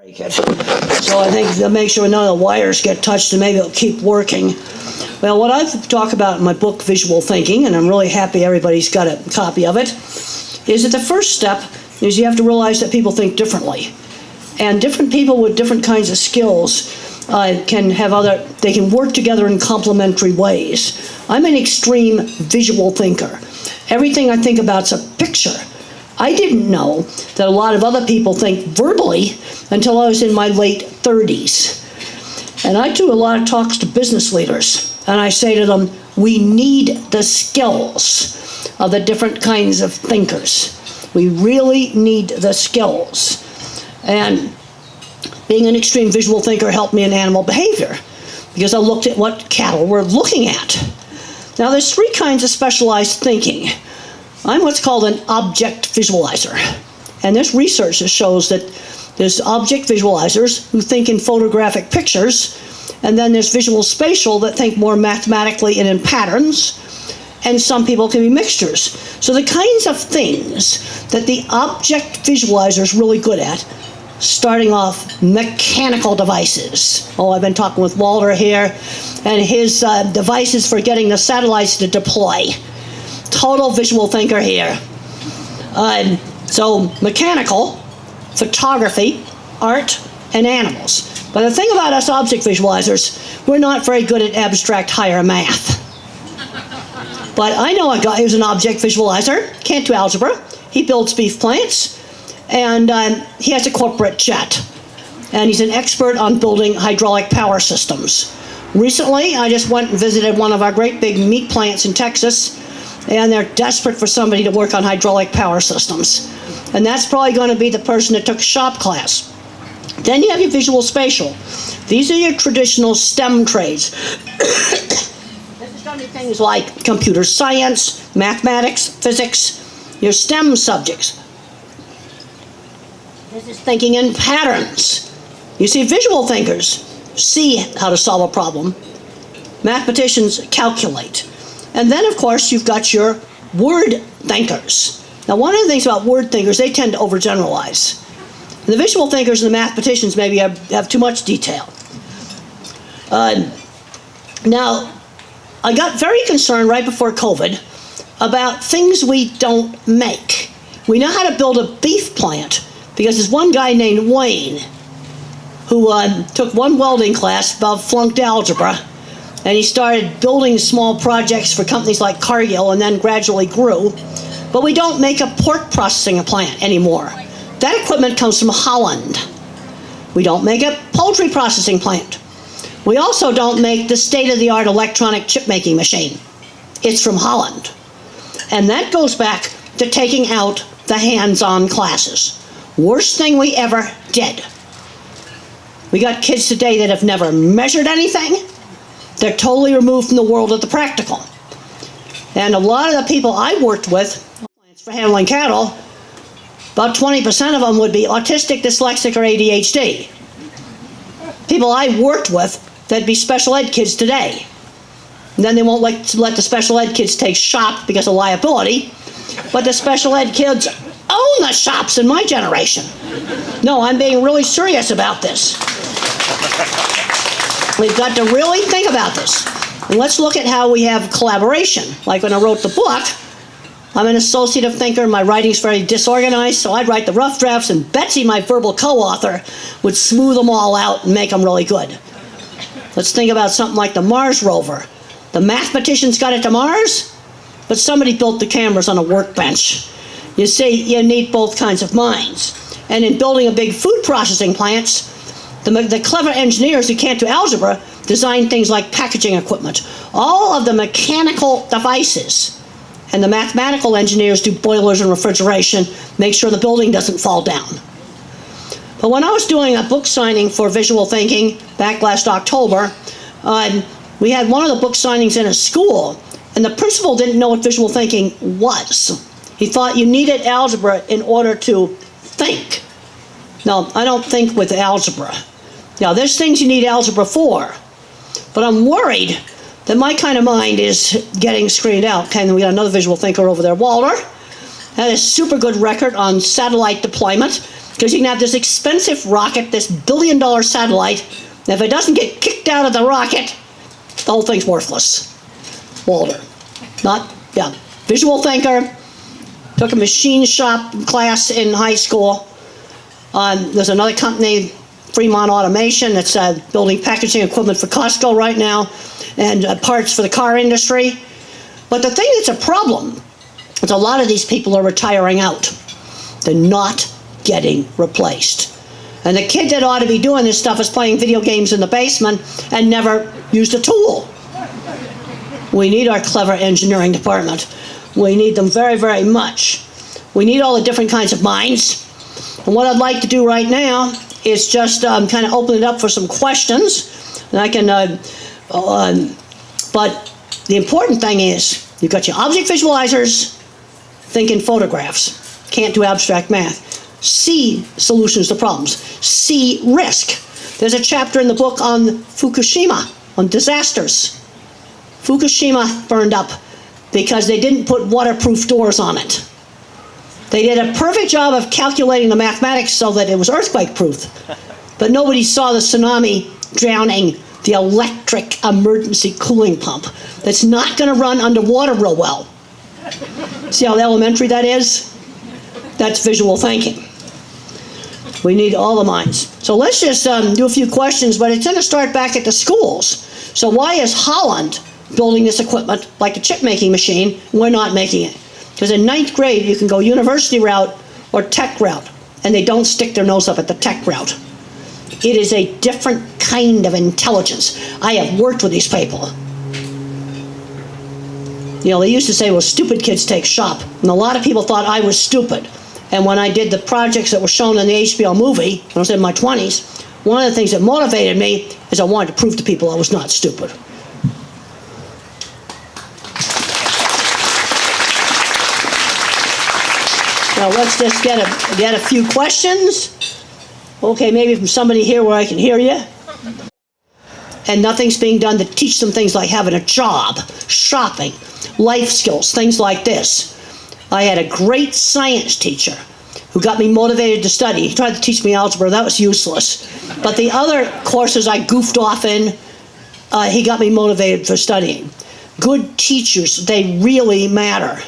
break it. So I think they'll make sure none of the wires get touched and maybe it'll keep working. Well, what I talk about in my book, Visual Thinking, and I'm really happy everybody's got a copy of it, is that the first step is you have to realize that people think differently. And different people with different kinds of skills they can work together in complementary ways. I'm an extreme visual thinker. Everything I think about is a picture. I didn't know that a lot of other people think verbally until I was in my late 30s. And I do a lot of talks to business leaders, and I say to them, we need the skills of the different kinds of thinkers. We really need the skills. And being an extreme visual thinker helped me in animal behavior, because I looked at what cattle were looking at. Now, there's three kinds of specialized thinking. I'm what's called an object visualizer. And this research shows that there's object visualizers who think in photographic pictures, and then there's visual spatial that think more mathematically and in patterns, and some people can be mixtures. So the kinds of things that the object visualizer is really good at, starting off mechanical devices. Oh, I've been talking with Walter here, and his devices for getting the satellites to deploy. Total visual thinker here. So mechanical, photography, art, and animals. But the thing about us object visualizers, we're not very good at abstract higher math. But I know a guy who's an object visualizer, can't do algebra. He builds beef plants, and he has a corporate jet. And he's an expert on building hydraulic power systems. Recently, I just went and visited one of our great big meat plants in Texas, and they're desperate for somebody to work on hydraulic power systems. And that's probably going to be the person that took shop class. Then you have your visual spatial. These are your traditional STEM trades. This is going to be things like computer science, mathematics, physics, your STEM subjects. This is thinking in patterns. You see, visual thinkers see how to solve a problem. Mathematicians calculate. And then, of course, you've got your word thinkers. Now, one of the things about word thinkers, they tend to overgeneralize. And the visual thinkers and the mathematicians maybe have too much detail. Now, I got very concerned right before COVID about things we don't make. We know how to build a beef plant because there's one guy named Wayne who took one welding class, about flunked algebra, and he started building small projects for companies like Cargill and then gradually grew. But we don't make a pork processing plant anymore. That equipment comes from Holland. We don't make a poultry processing plant. We also don't make the state-of-the-art electronic chip-making machine. It's from Holland. And that goes back to taking out the hands-on classes. Worst thing we ever did. We got kids today that have never measured anything. They're totally removed from the world of the practical. And a lot of the people I worked with for handling cattle, about 20% of them would be autistic, dyslexic, or ADHD. People I worked with that'd be special ed kids today. And then they won't let the special ed kids take shop because of liability, but the special ed kids own the shops in my generation. No, I'm being really serious about this. We've got to really think about this. And let's look at how we have collaboration. Like when I wrote the book, I'm an associative thinker. My writing's very disorganized, so I'd write the rough drafts, and Betsy, my verbal co-author, would smooth them all out and make them really good. Let's think about something like the Mars rover. The mathematicians got it to Mars, but somebody built the cameras on a workbench. You see, you need both kinds of minds. And in building a big food processing plants, the clever engineers who can't do algebra design things like packaging equipment. All of the mechanical devices, and the mathematical engineers do boilers and refrigeration, make sure the building doesn't fall down. But when I was doing a book signing for Visual Thinking back last October, we had one of the book signings in a school, and the principal didn't know what visual thinking was. He thought you needed algebra in order to think. No, I don't think with algebra. Now, there's things you need algebra for, but I'm worried that my kind of mind is getting screened out. Okay, and then we got another visual thinker over there, Walter. Had a super good record on satellite deployment. Because you can have this expensive rocket, this billion-dollar satellite, and if it doesn't get kicked out of the rocket, the whole thing's worthless. Walter. Visual thinker. Took a machine shop class in high school. There's another company, Fremont Automation, that's building packaging equipment for Costco right now, and parts for the car industry. But the thing that's a problem is a lot of these people are retiring out. They're not getting replaced. And the kid that ought to be doing this stuff is playing video games in the basement and never used a tool. We need our clever engineering department. We need them very, very much. We need all the different kinds of minds. And what I'd like to do right now is just kind of open it up for some questions. And I can, but the important thing is, you've got your object visualizers, think in photographs. Can't do abstract math. See solutions to problems. See risk. There's a chapter in the book on Fukushima, on disasters. Fukushima burned up because they didn't put waterproof doors on it. They did a perfect job of calculating the mathematics so that it was earthquake-proof. But nobody saw the tsunami drowning the electric emergency cooling pump that's not going to run underwater real well. See how elementary that is? That's visual thinking. We need all the minds. So let's just do a few questions, but it's going to start back at the schools. So why is Holland building this equipment, like a chip-making machine, and we're not making it? Because in 9th grade, you can go university route or tech route, and they don't stick their nose up at the tech route. It is a different kind of intelligence. I have worked with these people. You know, they used to say, well, stupid kids take shop. And a lot of people thought I was stupid. And when I did the projects that were shown in the HBO movie, when I was in my 20s, one of the things that motivated me is I wanted to prove to people I was not stupid. Now let's just get a few questions. Okay, maybe from somebody here where I can hear you. And nothing's being done to teach them things like having a job, shopping, life skills, things like this. I had a great science teacher who got me motivated to study. He tried to teach me algebra. That was useless. But the other courses I goofed off in, he got me motivated for studying. Good teachers, they really matter.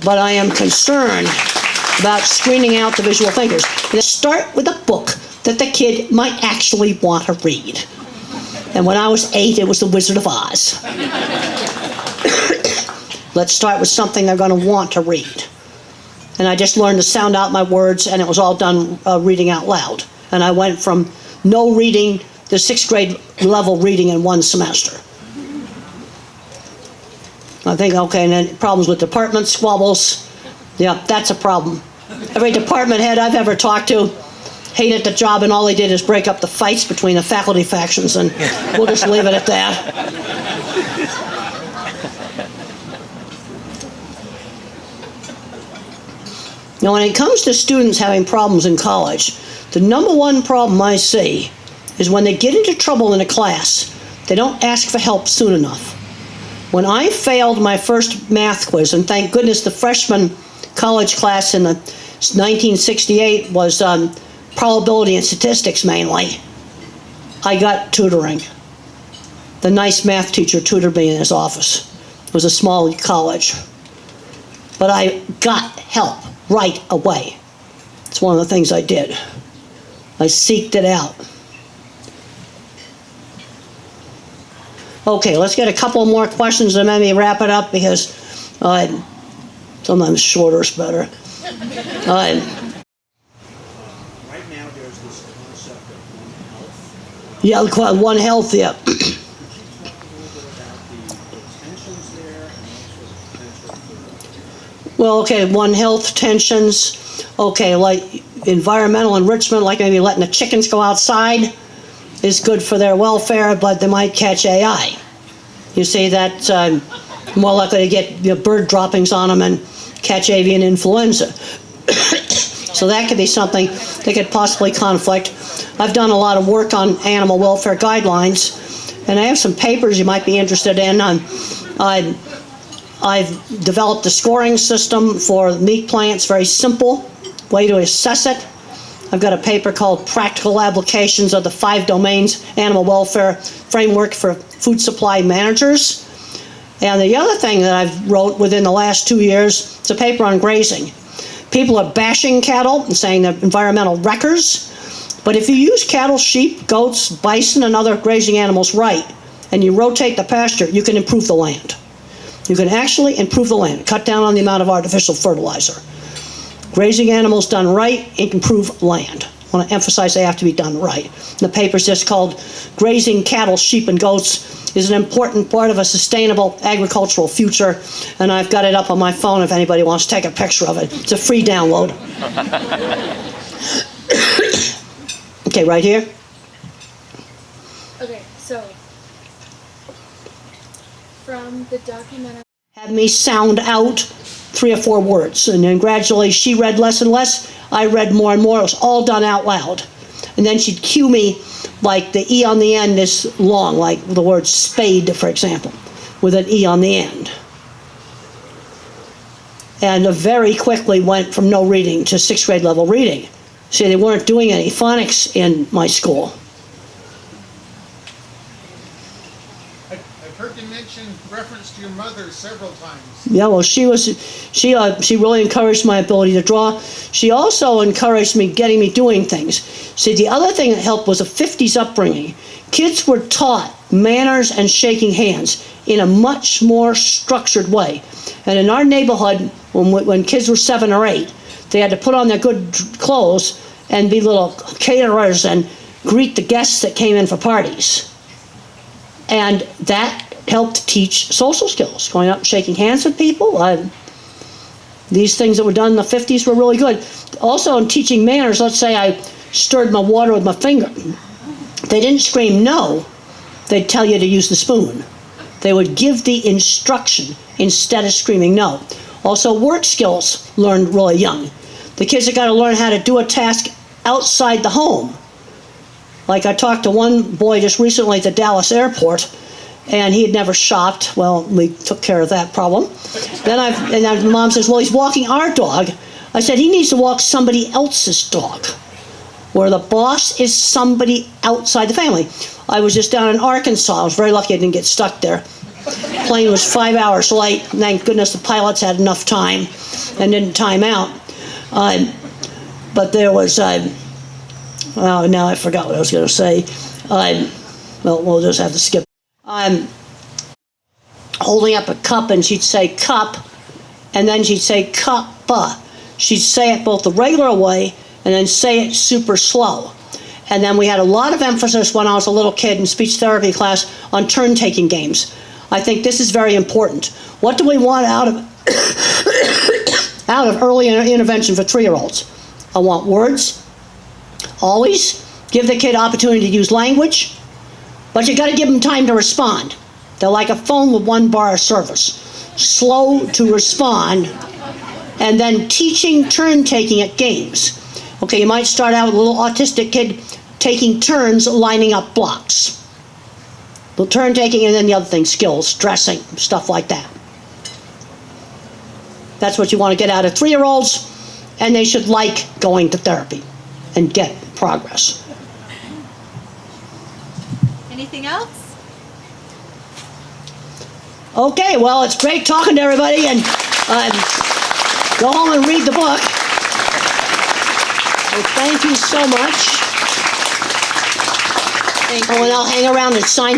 But I am concerned about screening out the visual thinkers. Let's start with a book that the kid might actually want to read. And when I was 8, it was The Wizard of Oz. Let's start with something they're going to want to read. And I just learned to sound out my words, and it was all done reading out loud. And I went from no reading to 6th grade level reading in one semester. I think, okay, and then problems with department squabbles. Yeah, that's a problem. Every department head I've ever talked to hated the job, and all they did is break up the fights between the faculty factions, and we'll just leave it at that. Now, when it comes to students having problems in college, the number one problem I see is when they get into trouble in a class, they don't ask for help soon enough. When I failed my first math quiz, and thank goodness the freshman college class in the 1968 was probability and statistics mainly, I got tutoring. The nice math teacher tutored me in his office. It was a small college. But I got help right away. It's one of the things I did. I seeked it out. Okay, let's get a couple more questions and maybe wrap it up, because sometimes shorter is better. Right now there's this concept of One Health. Yeah, One Health, yeah. Could you talk a little bit about the tensions there and also the potential for... Well, okay, One Health tensions. Okay, like environmental enrichment, like maybe letting the chickens go outside, is good for their welfare, but they might catch AI. You see, that's more likely to get bird droppings on them and catch avian influenza. So that could be something that could possibly conflict. I've done a lot of work on animal welfare guidelines, and I have some papers you might be interested in. I've developed a scoring system for meat plants, very simple, way to assess it. I've got a paper called Practical Applications of the 5 Domains Animal Welfare Framework for Food Supply Managers. And the other thing that I've wrote within the last 2 years, it's a paper on grazing. People are bashing cattle and saying they're environmental wreckers. But if you use cattle, sheep, goats, bison, and other grazing animals right, and you rotate the pasture, you can improve the land. You can actually improve the land, cut down on the amount of artificial fertilizer. Grazing animals done right, improve land. I want to emphasize they have to be done right. The paper's just called Grazing Cattle, Sheep, and Goats is an important part of a sustainable agricultural future, and I've got it up on my phone if anybody wants to take a picture of it. It's a free download. Okay, right here. Okay, so from the documentary. Had me sound out 3 or 4 words, and then gradually she read less and less, I read more and more. It was all done out loud. And then she'd cue me, like the E on the end is long, like the word spade, for example, with an E on the end. And very quickly went from no reading to 6th grade level reading. See, they weren't doing any phonics in my school. I've heard you mention reference to your mother several times. Yeah, well, she really encouraged my ability to draw. She also encouraged me, getting me doing things. See, the other thing that helped was a 50s upbringing. Kids were taught manners and shaking hands in a much more structured way. And in our neighborhood, when kids were 7 or 8, they had to put on their good clothes and be little caterers and greet the guests that came in for parties. And that helped teach social skills, going up and shaking hands with people. These things that were done in the 50s were really good. Also in teaching manners, let's say I stirred my water with my finger. They didn't scream no, they'd tell you to use the spoon. They would give the instruction instead of screaming no. Also work skills learned really young. The kids have got to learn how to do a task outside the home. Like I talked to one boy just recently at the Dallas airport, and he had never shopped. Well, we took care of that problem. Then mom says, well, he's walking our dog. I said, he needs to walk somebody else's dog, where the boss is somebody outside the family. I was just down in Arkansas. I was very lucky I didn't get stuck there. Plane was 5 hours late. Thank goodness the pilots had enough time and didn't time out. But there was, well, now I forgot what I was going to say. Well, we'll just have to skip. Holding up a cup, and she'd say cup, and then she'd say cuppa. She'd say it both the regular way and then say it super slow. And then we had a lot of emphasis when I was a little kid in speech therapy class on turn-taking games. I think this is very important. What do we want out of early intervention for 3-year-olds? I want words. Always give the kid opportunity to use language, but you got to give them time to respond. They're like a phone with 1 bar of service. Slow to respond, and then teaching turn-taking at games. Okay, you might start out with a little autistic kid taking turns lining up blocks. The turn-taking, and then the other thing, skills, dressing, stuff like that. That's what you want to get out of 3-year-olds, and they should like going to therapy and get progress. Anything else? Okay, well, it's great talking to everybody, and go home and read the book. Well, thank you so much. Thank Oh, you. and I'll hang around and sign